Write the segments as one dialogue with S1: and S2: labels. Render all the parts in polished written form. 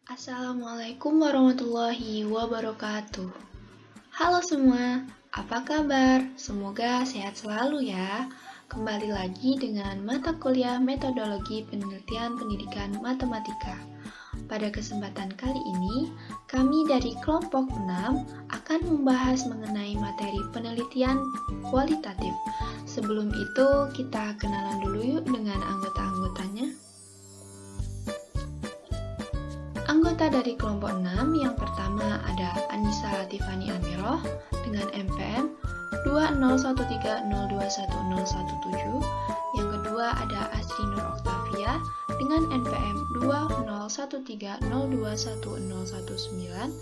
S1: Assalamualaikum warahmatullahi wabarakatuh. Halo semua, apa kabar? Semoga sehat selalu ya. Kembali lagi dengan mata kuliah Metodologi Penelitian Pendidikan Matematika. Pada kesempatan kali ini, kami dari kelompok 6 akan membahas mengenai materi penelitian kualitatif. Sebelum itu, kita kenalan dulu yuk dengan anggota-anggotanya. Anggota dari kelompok 6 yang pertama ada Anissa Latifani Amiroh dengan NPM 201302117. Yang kedua ada Asri Nur Oktavia dengan NPM 201302119.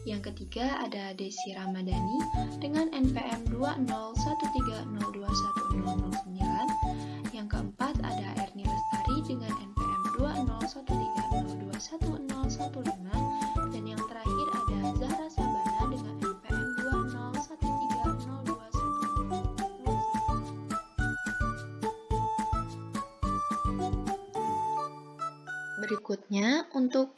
S1: Yang ketiga ada Desi Ramadhani dengan NPM 201302109. Yang keempat ada Erni Lestari dengan NPM 201302115. Dan yang terakhir ada Zahra Sabana dengan NPM 2013021. Berikutnya, untuk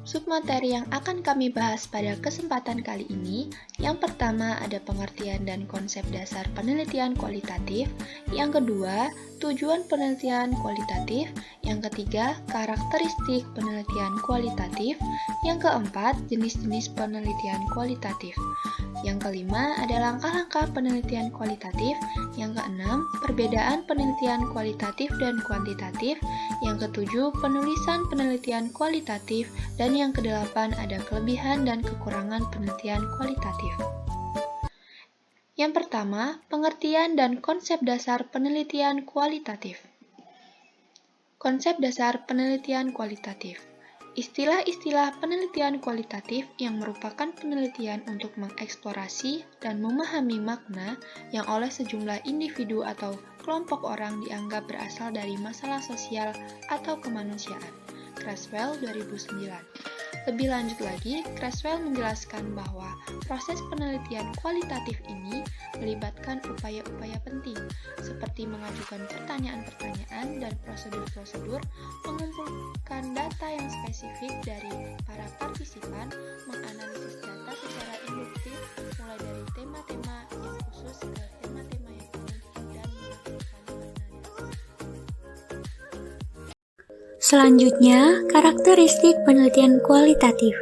S1: submateri yang akan kami bahas pada kesempatan kali ini, yang pertama ada pengertian dan konsep dasar penelitian kualitatif, yang kedua, tujuan penelitian kualitatif, yang ketiga, karakteristik penelitian kualitatif, yang keempat, jenis-jenis penelitian kualitatif. Yang kelima, ada langkah-langkah penelitian kualitatif. Yang keenam, perbedaan penelitian kualitatif dan kuantitatif. Yang ketujuh, penulisan penelitian kualitatif. Dan yang kedelapan, ada kelebihan dan kekurangan penelitian kualitatif. Yang pertama, pengertian dan konsep dasar penelitian kualitatif. Konsep dasar penelitian kualitatif. Istilah-istilah penelitian kualitatif yang merupakan penelitian untuk mengeksplorasi dan memahami makna yang oleh sejumlah individu atau kelompok orang dianggap berasal dari masalah sosial atau kemanusiaan. Creswell 2009. Lebih lanjut lagi, Creswell menjelaskan bahwa proses penelitian kualitatif ini melibatkan upaya-upaya penting, seperti mengajukan pertanyaan-pertanyaan dan prosedur-prosedur, mengumpulkan data yang spesifik dari para partisipan, menganalisis data secara induktif, mulai dari tema-tema yang khusus ke tema-tema yang umum, dan melakukan analisis.
S2: Selanjutnya, karakteristik penelitian kualitatif.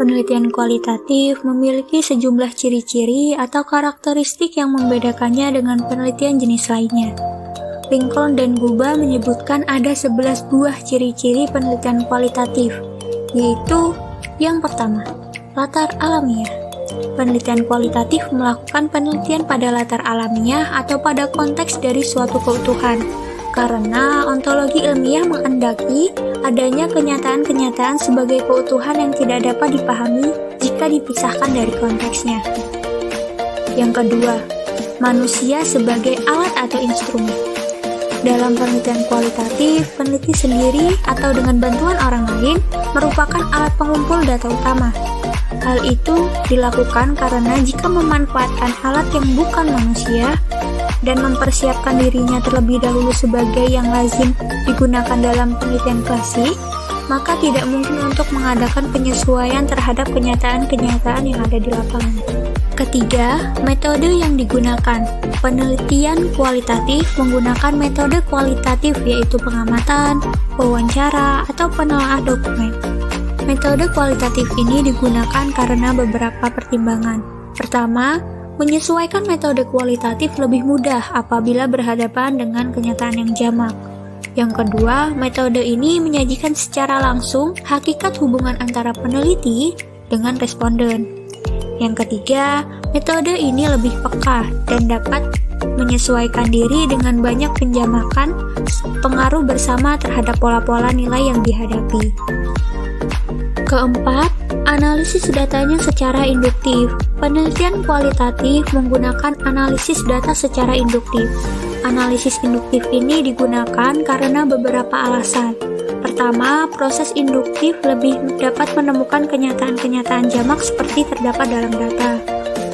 S2: Penelitian kualitatif memiliki sejumlah ciri-ciri atau karakteristik yang membedakannya dengan penelitian jenis lainnya. Lincoln dan Guba menyebutkan ada 11 buah ciri-ciri penelitian kualitatif, yaitu yang pertama, latar alamiah. Penelitian kualitatif melakukan penelitian pada latar alamiah atau pada konteks dari suatu keutuhan. Karena ontologi ilmiah menghendaki adanya kenyataan-kenyataan sebagai keutuhan yang tidak dapat dipahami jika dipisahkan dari konteksnya. Yang kedua, manusia sebagai alat atau instrumen. Dalam penelitian kualitatif, peneliti sendiri atau dengan bantuan orang lain merupakan alat pengumpul data utama. Hal itu dilakukan karena jika memanfaatkan alat yang bukan manusia dan mempersiapkan dirinya terlebih dahulu sebagai yang lazim digunakan dalam penelitian klasik, maka tidak mungkin untuk mengadakan penyesuaian terhadap kenyataan-kenyataan yang ada di lapangan. Ketiga, metode yang digunakan. Penelitian kualitatif menggunakan metode kualitatif yaitu pengamatan, wawancara, atau penelaah dokumen. Metode kualitatif ini digunakan karena beberapa pertimbangan. Pertama, menyesuaikan metode kualitatif lebih mudah apabila berhadapan dengan kenyataan yang jamak. Yang kedua, metode ini menyajikan secara langsung hakikat hubungan antara peneliti dengan responden. Yang ketiga, metode ini lebih peka dan dapat menyesuaikan diri dengan banyak penjamakan pengaruh bersama terhadap pola-pola nilai yang dihadapi. Keempat, analisis datanya secara induktif. Penelitian kualitatif menggunakan analisis data secara induktif. Analisis induktif ini digunakan karena beberapa alasan. Pertama, proses induktif lebih dapat menemukan kenyataan-kenyataan jamak seperti terdapat dalam data.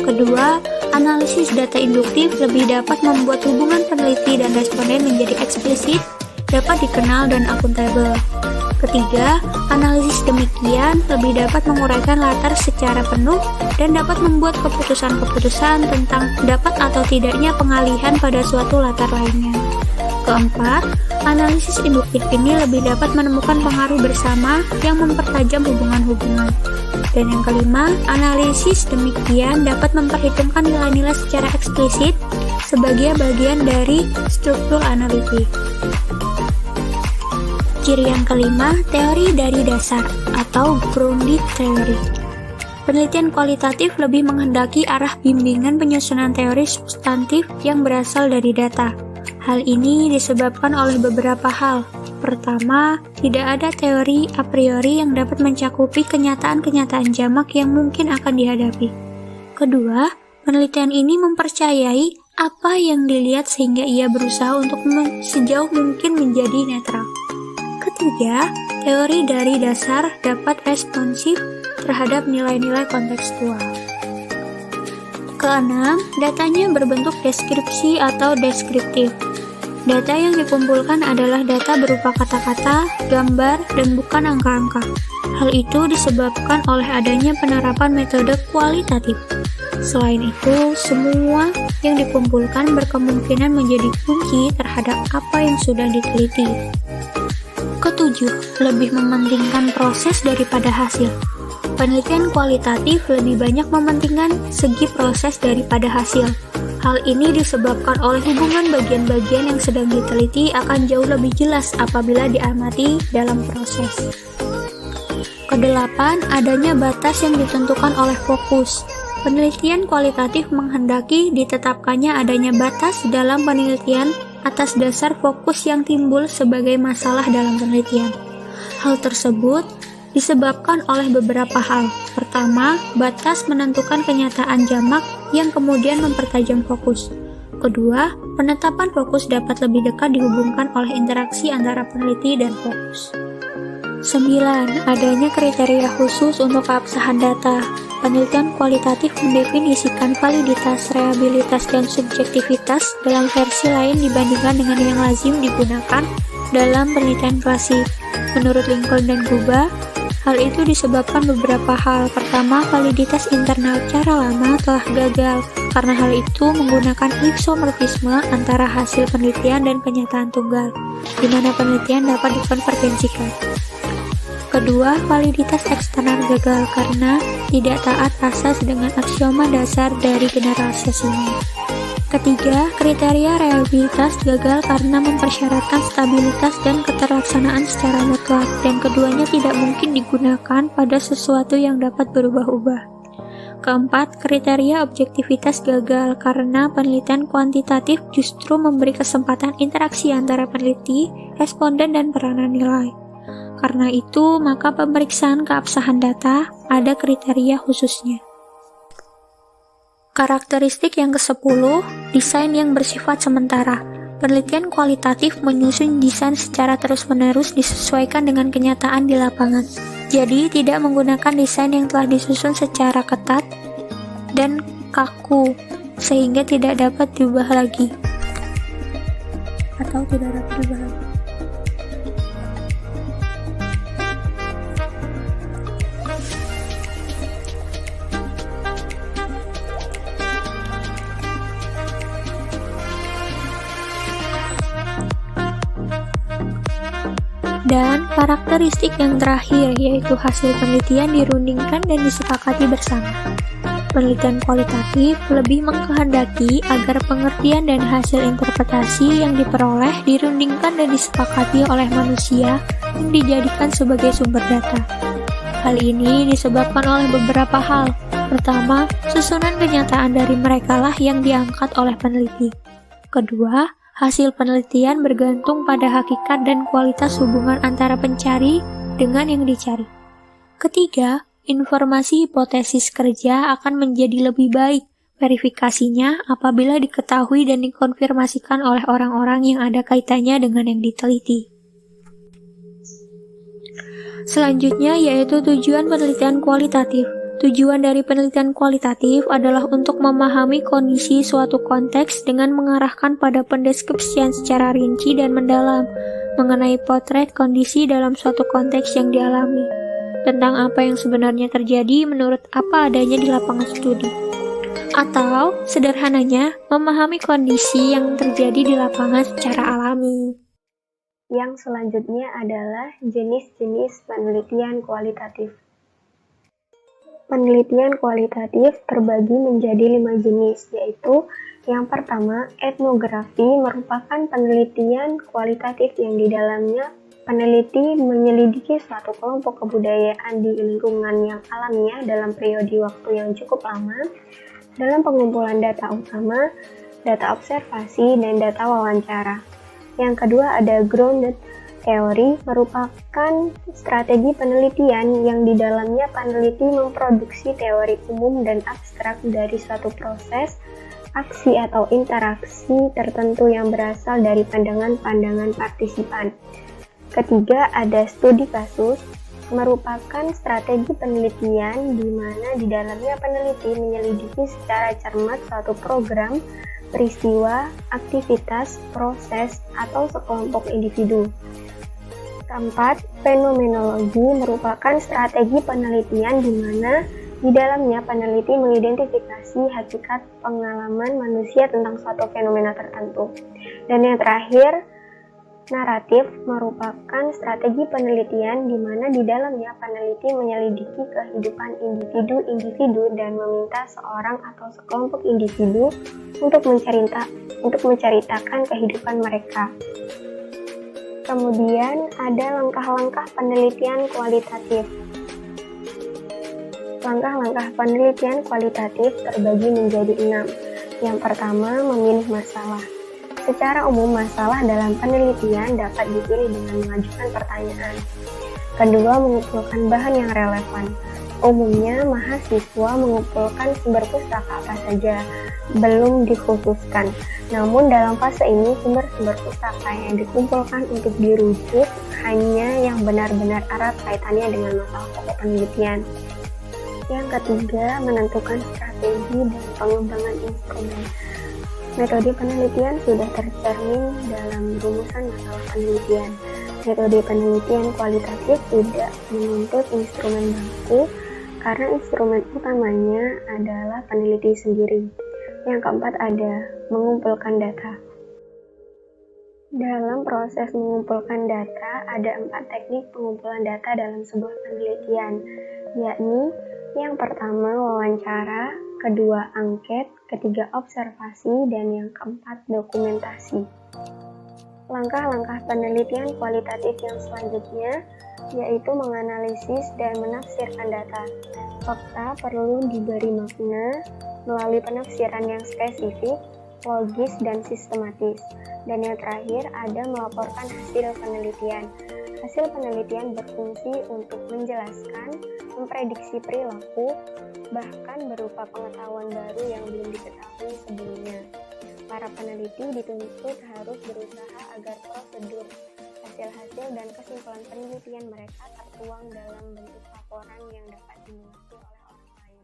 S2: Kedua, analisis data induktif lebih dapat membuat hubungan peneliti dan responden menjadi eksplisit, dapat dikenal dan akuntabel. Ketiga, analisis demikian lebih dapat menguraikan latar secara penuh dan dapat membuat keputusan-keputusan tentang dapat atau tidaknya pengalihan pada suatu latar lainnya. Keempat, analisis induktif ini lebih dapat menemukan pengaruh bersama yang mempertajam hubungan-hubungan. Dan yang kelima, analisis demikian dapat memperhitungkan nilai-nilai secara eksplisit sebagai bagian dari struktur analitik. Ciri yang kelima, teori dari dasar atau grounded theory. Penelitian kualitatif lebih menghendaki arah bimbingan penyusunan teori substantif yang berasal dari data. Hal ini disebabkan oleh beberapa hal. Pertama, tidak ada teori a priori yang dapat mencakupi kenyataan-kenyataan jamak yang mungkin akan dihadapi. Kedua, penelitian ini mempercayai apa yang dilihat sehingga ia berusaha untuk sejauh mungkin menjadi netral. Ketiga, teori dari dasar dapat responsif terhadap nilai-nilai kontekstual. Keenam, datanya berbentuk deskripsi atau deskriptif. Data yang dikumpulkan adalah data berupa kata-kata, gambar, dan bukan angka-angka. Hal itu disebabkan oleh adanya penerapan metode kualitatif. Selain itu, semua yang dikumpulkan berkemungkinan menjadi kunci terhadap apa yang sudah diteliti. Ketujuh, lebih mementingkan proses daripada hasil. Penelitian kualitatif lebih banyak mementingkan segi proses daripada hasil. Hal ini disebabkan oleh hubungan bagian-bagian yang sedang diteliti akan jauh lebih jelas apabila diamati dalam proses. Kedelapan, adanya batas yang ditentukan oleh fokus. Penelitian kualitatif menghendaki ditetapkannya adanya batas dalam penelitian atas dasar fokus yang timbul sebagai masalah dalam penelitian. Hal tersebut disebabkan oleh beberapa hal. Pertama, batas menentukan kenyataan jamak yang kemudian mempertajam fokus. Kedua, penetapan fokus dapat lebih dekat dihubungkan oleh interaksi antara peneliti dan fokus. 9. Adanya kriteria khusus untuk keabsahan data. Penelitian kualitatif mendefinisikan validitas, reliabilitas, dan subjektivitas dalam versi lain dibandingkan dengan yang lazim digunakan dalam penelitian klasik. Menurut Lincoln dan Guba, hal itu disebabkan beberapa hal. Pertama, validitas internal cara lama telah gagal karena hal itu menggunakan isomorfisme antara hasil penelitian dan kenyataan tunggal, di mana penelitian dapat dikonvergensikan. Kedua, validitas eksternal gagal karena tidak taat asas dengan aksioma dasar dari generalisasinya. Ketiga, kriteria reliabilitas gagal karena mempersyaratkan stabilitas dan keterlaksanaan secara mutlak, dan keduanya tidak mungkin digunakan pada sesuatu yang dapat berubah-ubah. Keempat, kriteria objektivitas gagal karena penelitian kuantitatif justru memberi kesempatan interaksi antara peneliti, responden, dan peranan nilai. Karena itu, maka pemeriksaan keabsahan data ada kriteria khususnya. Karakteristik yang ke-10, desain yang bersifat sementara. Penelitian kualitatif menyusun desain secara terus-menerus disesuaikan dengan kenyataan di lapangan. Jadi, tidak menggunakan desain yang telah disusun secara ketat dan kaku, sehingga tidak dapat diubah lagi. Atau tidak dapat diubah lagi. Dan karakteristik yang terakhir yaitu hasil penelitian dirundingkan dan disepakati bersama. Penelitian kualitatif lebih mengkehendaki agar pengertian dan hasil interpretasi yang diperoleh dirundingkan dan disepakati oleh manusia yang dijadikan sebagai sumber data. Hal ini disebabkan oleh beberapa hal. Pertama, susunan kenyataan dari merekalah yang diangkat oleh peneliti. Kedua, hasil penelitian bergantung pada hakikat dan kualitas hubungan antara pencari dengan yang dicari. Ketiga, informasi hipotesis kerja akan menjadi lebih baik verifikasinya apabila diketahui dan dikonfirmasikan oleh orang-orang yang ada kaitannya dengan yang diteliti. Selanjutnya yaitu tujuan penelitian kualitatif. Tujuan dari penelitian kualitatif adalah untuk memahami kondisi suatu konteks dengan mengarahkan pada pendeskripsian secara rinci dan mendalam. mengenai potret kondisi dalam suatu konteks yang dialami, tentang apa yang sebenarnya terjadi menurut apa adanya di lapangan studi. Atau, sederhananya, memahami kondisi yang terjadi di lapangan secara alami.
S3: Yang selanjutnya adalah jenis-jenis penelitian kualitatif. Penelitian kualitatif terbagi menjadi 5 jenis, yaitu yang pertama, etnografi merupakan penelitian kualitatif yang di dalamnya peneliti menyelidiki suatu kelompok kebudayaan di lingkungan yang alamiah dalam periode waktu yang cukup lama dalam pengumpulan data utama, data observasi, dan data wawancara. Yang kedua ada grounded teori, merupakan strategi penelitian yang di dalamnya peneliti memproduksi teori umum dan abstrak dari suatu proses, aksi atau interaksi tertentu yang berasal dari pandangan-pandangan partisipan. Ketiga ada studi kasus, merupakan strategi penelitian di mana di dalamnya peneliti menyelidiki secara cermat suatu program, peristiwa, aktivitas, proses, atau sekelompok individu. Keempat, fenomenologi merupakan strategi penelitian di mana di dalamnya peneliti mengidentifikasi hakikat pengalaman manusia tentang suatu fenomena tertentu. Dan yang terakhir, naratif merupakan strategi penelitian di mana di dalamnya peneliti menyelidiki kehidupan individu-individu dan meminta seorang atau sekelompok individu untuk menceritakan kehidupan mereka. Kemudian ada langkah-langkah penelitian kualitatif. Langkah-langkah penelitian kualitatif terbagi menjadi 6. Yang pertama, memilih masalah. Secara umum, masalah dalam penelitian dapat dipilih dengan mengajukan pertanyaan. Kedua, mengumpulkan bahan yang relevan. Umumnya, mahasiswa mengumpulkan sumber pustaka apa saja, belum dikhususkan. Namun, dalam fase ini, sumber-sumber pustaka yang dikumpulkan untuk dirujuk hanya yang benar-benar erat kaitannya dengan masalah pokok penelitian. Yang ketiga, menentukan strategi dan pengembangan instrumen. Metode penelitian sudah tercermin dalam rumusan masalah penelitian. Metode penelitian kualitatif tidak menuntut instrumen baku, karena instrumen utamanya adalah peneliti sendiri. Yang keempat ada mengumpulkan data. Dalam proses mengumpulkan data, ada 4 teknik pengumpulan data dalam sebuah penelitian, yakni yang pertama wawancara, kedua angket, ketiga observasi, dan yang keempat dokumentasi. Langkah-langkah penelitian kualitatif yang selanjutnya yaitu menganalisis dan menafsirkan data. Fakta perlu diberi makna melalui penafsiran yang spesifik, logis, dan sistematis. Dan yang terakhir ada melaporkan hasil penelitian. Hasil penelitian berfungsi untuk menjelaskan, memprediksi perilaku, bahkan berupa pengetahuan baru yang belum diketahui sebelumnya. Para peneliti dituntut harus berusaha agar prosedur, hasil-hasil, dan kesimpulan penelitian mereka tertuang dalam bentuk laporan yang dapat dimengerti oleh orang lain.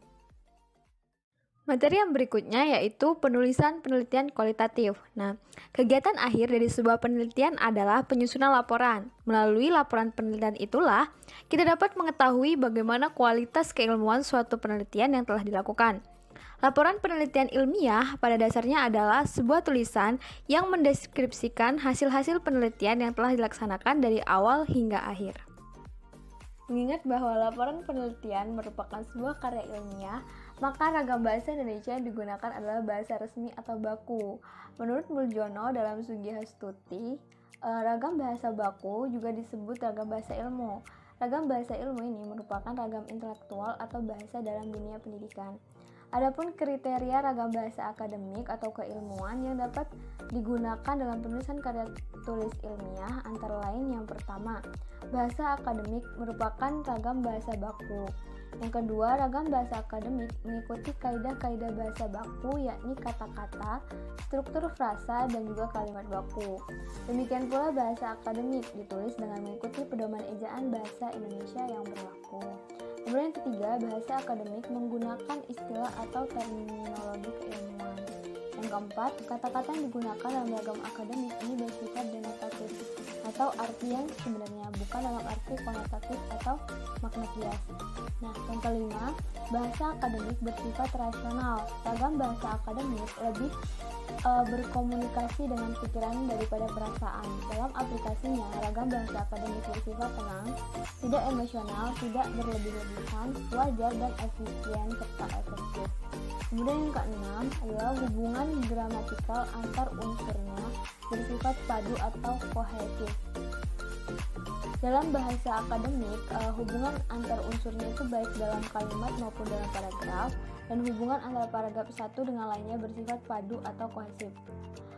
S4: Materi yang berikutnya yaitu penulisan penelitian kualitatif. Nah, kegiatan akhir dari sebuah penelitian adalah penyusunan laporan. Melalui laporan penelitian itulah, kita dapat mengetahui bagaimana kualitas keilmuan suatu penelitian yang telah dilakukan. Laporan penelitian ilmiah pada dasarnya adalah sebuah tulisan yang mendeskripsikan hasil-hasil penelitian yang telah dilaksanakan dari awal hingga akhir. Mengingat bahwa laporan penelitian merupakan sebuah karya ilmiah, maka ragam bahasa Indonesia yang digunakan adalah bahasa resmi atau baku. Menurut Muljono dalam Sugihastuti, ragam bahasa baku juga disebut ragam bahasa ilmu. Ragam bahasa ilmu ini merupakan ragam intelektual atau bahasa dalam dunia pendidikan. Adapun kriteria ragam bahasa akademik atau keilmuan yang dapat digunakan dalam penulisan karya tulis ilmiah antara lain yang pertama, bahasa akademik merupakan ragam bahasa baku. Yang kedua, ragam bahasa akademik mengikuti kaidah-kaidah bahasa baku yakni kata-kata, struktur frasa, dan juga kalimat baku. Demikian pula bahasa akademik ditulis dengan mengikuti pedoman ejaan bahasa Indonesia yang berlaku. Kemudian yang ketiga, bahasa akademik menggunakan istilah atau terminologi keilmuan. Yang keempat, kata-kata yang digunakan dalam ragam akademik ini bersifat denotatif atau arti yang sebenarnya, bukan dalam arti konotatif atau makna kias. Nah, yang kelima, bahasa akademik bersifat rasional. Ragam bahasa akademik lebih berkomunikasi dengan pikiran daripada perasaan. Dalam aplikasinya, ragam bahasa akademik bersifat tenang, tidak emosional, tidak berlebih-lebihan, wajar dan efisien serta efektif. Kemudian yang keenam adalah hubungan gramatikal antar unsurnya bersifat padu atau kohesif. Dalam bahasa akademik, hubungan antar unsurnya itu baik dalam kalimat maupun dalam paragraf, dan hubungan antara paragraf satu dengan lainnya bersifat padu atau kohesif.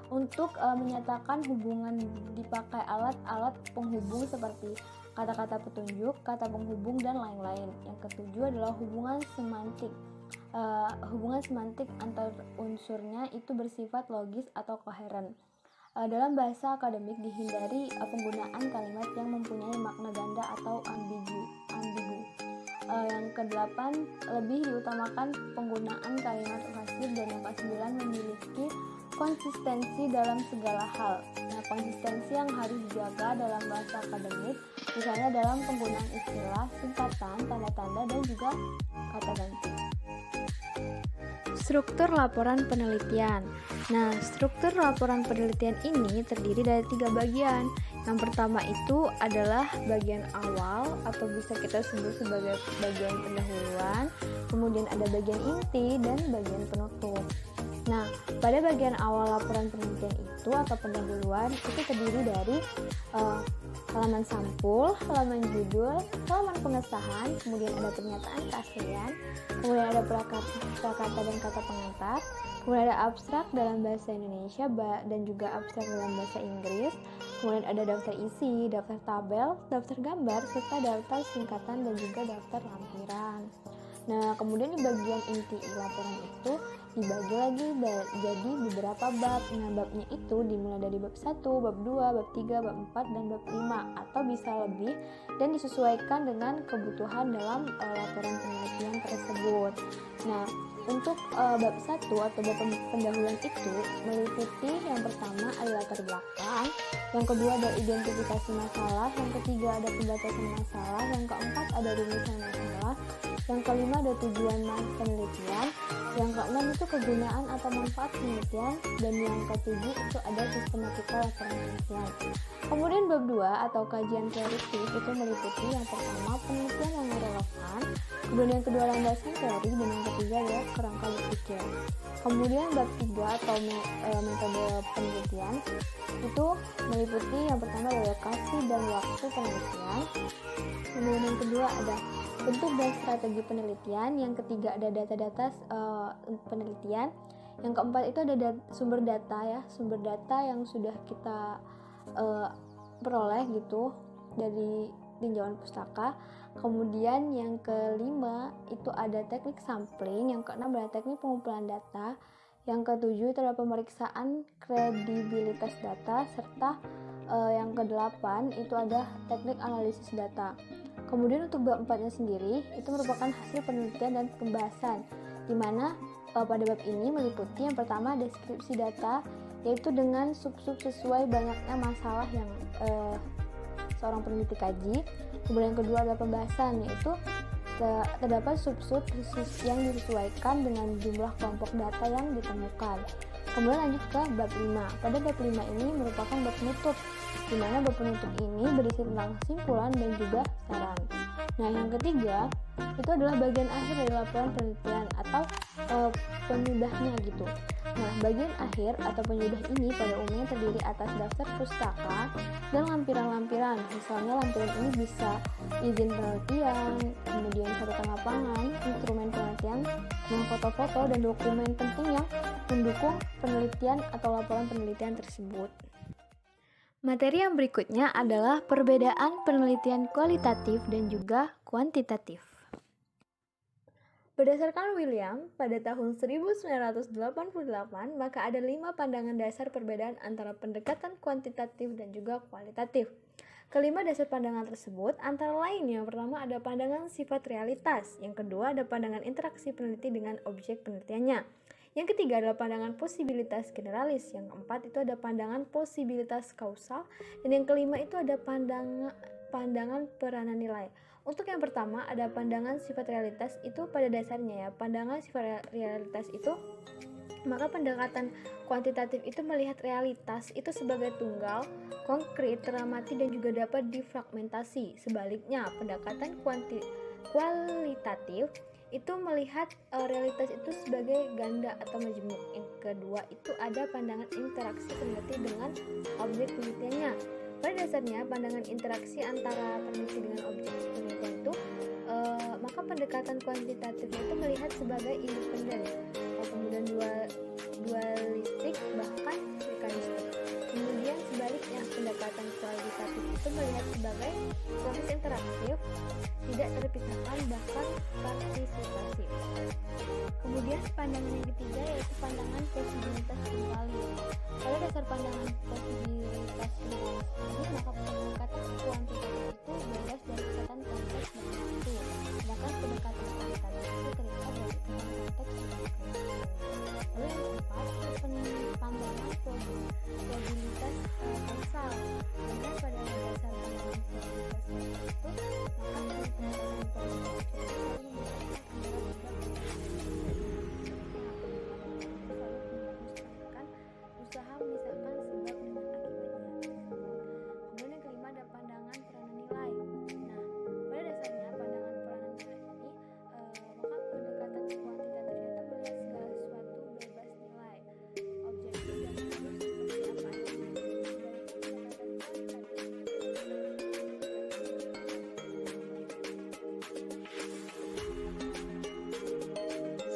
S4: Untuk menyatakan hubungan dipakai alat-alat penghubung seperti kata-kata petunjuk, kata penghubung, dan lain-lain. Yang ketujuh adalah hubungan semantik. Hubungan semantik antar unsurnya itu bersifat logis atau koheren. Dalam bahasa akademik dihindari penggunaan kalimat yang mempunyai makna ganda atau ambigu. Yang kedelapan, lebih diutamakan penggunaan kalimat pasif, dan yang kesembilan memiliki konsistensi dalam segala hal. Nah, konsistensi yang harus dijaga dalam bahasa akademik, misalnya dalam penggunaan istilah, singkatan, tanda-tanda, dan juga kata ganti. Struktur laporan penelitian. Nah, struktur laporan penelitian ini terdiri dari 3 bagian. Yang pertama itu adalah bagian awal atau bisa kita sebut sebagai bagian pendahuluan. Kemudian ada bagian inti dan bagian penutup. Nah, pada bagian awal laporan penelitian itu atau pendahuluan itu terdiri dari halaman sampul, halaman judul, halaman pengesahan, kemudian ada pernyataan keaslian, kemudian ada prakata dan kata pengantar, kemudian ada abstrak dalam bahasa Indonesia dan juga abstrak dalam bahasa Inggris, kemudian ada daftar isi, daftar tabel, daftar gambar, serta daftar singkatan dan juga daftar lampiran. Nah, kemudian di bagian inti laporan itu dibagi lagi jadi beberapa bab. Nah, babnya itu dimulai dari bab 1, bab 2, bab 3, bab 4, dan bab 5 atau bisa lebih dan disesuaikan dengan kebutuhan dalam laporan penelitian tersebut. Nah, untuk bab 1 atau bab pendahuluan itu meliputi yang pertama ada latar belakang, yang kedua ada identifikasi masalah, yang ketiga ada pembatasan masalah, yang keempat ada rumusan masalah, yang kelima ada tujuan penelitian, yang keenam itu kegunaan atau manfaat penelitian, dan yang ketujuh itu ada sistematika laporan penelitian. Kemudian bab 2 atau kajian teoritis itu meliputi yang pertama penelitian yang relevan, kemudian yang kedua landasan teori, dan yang ketiga adalah kerangka berpikir. Kemudian bab 3 atau metode penelitian itu meliputi yang pertama ada lokasi dan waktu penelitian, kemudian yang kedua ada bentuk dan strategi penelitian, yang ketiga ada data-data penelitian, yang keempat itu ada sumber data yang sudah kita peroleh gitu dari tinjauan pustaka. Kemudian yang kelima itu ada teknik sampling, yang keenam adalah teknik pengumpulan data, yang ketujuh itu adalah pemeriksaan kredibilitas data, serta yang kedelapan itu ada teknik analisis data. Kemudian untuk bab 4-nya sendiri itu merupakan hasil penelitian dan pembahasan, di mana pada bab ini meliputi yang pertama deskripsi data, yaitu dengan sub-sub sesuai banyaknya masalah yang seorang peneliti kaji. Kemudian yang kedua adalah pembahasan, yaitu terdapat sub-sub yang disesuaikan dengan jumlah kelompok data yang ditemukan. Kemudian lanjut ke bab 5. Pada bab 5 ini merupakan bab penutup, di mana bab penutup ini berisi tentang kesimpulan dan juga saran. Nah, yang ketiga itu adalah bagian akhir dari laporan penelitian atau penyudahnya gitu. Nah, bagian akhir atau penyudah ini pada umumnya terdiri atas daftar pustaka dan lampiran-lampiran. Misalnya lampiran ini bisa izin penelitian, kemudian catatan lapangan, instrumen penelitian, dan foto-foto dan dokumen penting yang mendukung penelitian atau laporan penelitian tersebut. Materi yang berikutnya adalah perbedaan penelitian kualitatif dan juga kuantitatif. Berdasarkan William, pada tahun 1988, maka ada 5 pandangan dasar perbedaan antara pendekatan kuantitatif dan juga kualitatif. Kelima dasar pandangan tersebut antara lain yang pertama ada pandangan sifat realitas, yang kedua ada pandangan interaksi peneliti dengan objek penelitiannya, Yang ketiga adalah pandangan posibilitas generalis. Yang keempat itu ada pandangan posibilitas kausal. Dan yang kelima itu ada pandangan peranan nilai. Untuk yang pertama ada pandangan sifat realitas. Itu pada dasarnya ya, pandangan sifat realitas itu, maka pendekatan kuantitatif itu melihat realitas itu sebagai tunggal, konkret, teramati, dan juga dapat difragmentasi. Sebaliknya, pendekatan kualitatif itu melihat realitas itu sebagai ganda atau majemuk. Yang kedua itu ada pandangan interaksi peneliti dengan objek penelitiannya. Pada dasarnya pandangan interaksi antara peneliti dengan objek penelitian itu, maka pendekatan kuantitatifnya itu melihat sebagai independen, kemudian dualistik bahkan mekanistik. Kemudian sebaliknya pendekatan kualitatif itu melihat sebagai proses interaktif, tidak terpisahkan, bahkan partisipasi. Kemudian pandangan yang ketiga yaitu pandangan posibilitas generalis. Pada dasar pandangan posibilitas generalis ini, maka pendekatan kuantitatif itu bebas dari ikatan konteks dan waktu, sedangkan pendekatan kualitatif itu terikat dari ikatan konteks dan waktu. Lalu yang keempat itu pandangan probabilitas kausal. Karena pada dasar pandangan probabilitas kausal itu, maka pendekatan probabilitas itu usaha memisahkan sebab dengan akibatnya. Kemudian yang kelima ada pandangan peranan nilai. Nah, pada dasarnya pandangan peranan nilai ini, maka pendekatan kuantitatifnya itu melihat segala sesuatu bebas nilai, objektif dan harus seperti apa adanya.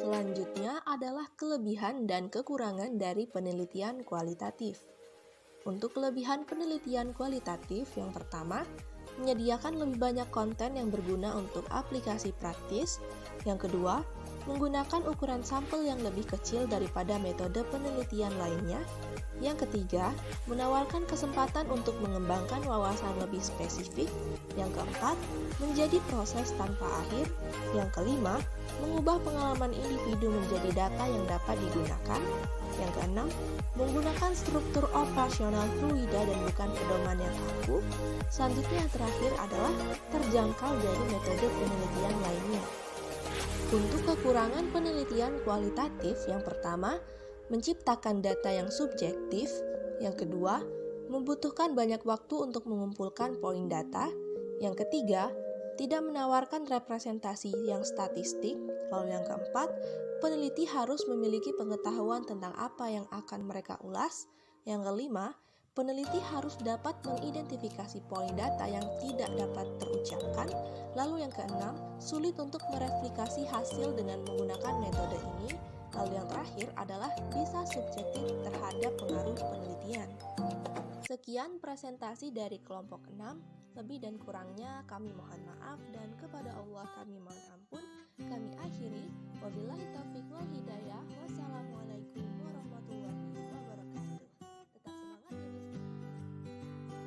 S5: Selanjutnya adalah kelebihan dan kekurangan dari penelitian kualitatif. Untuk kelebihan penelitian kualitatif, yang pertama, menyediakan lebih banyak konten yang berguna untuk aplikasi praktis. Yang kedua, menggunakan ukuran sampel yang lebih kecil daripada metode penelitian lainnya. Yang ketiga, menawarkan kesempatan untuk mengembangkan wawasan lebih spesifik. Yang keempat, menjadi proses tanpa akhir. Yang kelima, mengubah pengalaman individu menjadi data yang dapat digunakan. Yang keenam, menggunakan struktur operasional fluida dan bukan pedoman yang kaku. Selanjutnya yang terakhir adalah terjangkau dari metode penelitian lainnya. Untuk kekurangan penelitian kualitatif, yang pertama, menciptakan data yang subjektif. Yang kedua, membutuhkan banyak waktu untuk mengumpulkan poin data. Yang ketiga, tidak menawarkan representasi yang statistik. Lalu yang keempat, peneliti harus memiliki pengetahuan tentang apa yang akan mereka ulas. Yang kelima, peneliti harus dapat mengidentifikasi poin data yang tidak dapat terucapkan. Lalu yang keenam, sulit untuk mereplikasi hasil dengan menggunakan metode ini. Lalu yang terakhir adalah bisa subjektif terhadap pengaruh penelitian. Sekian presentasi dari kelompok 6. Lebih dan kurangnya kami mohon maaf dan kepada Allah kami mohon ampun. Kami akhiri. Wabillahi taufiq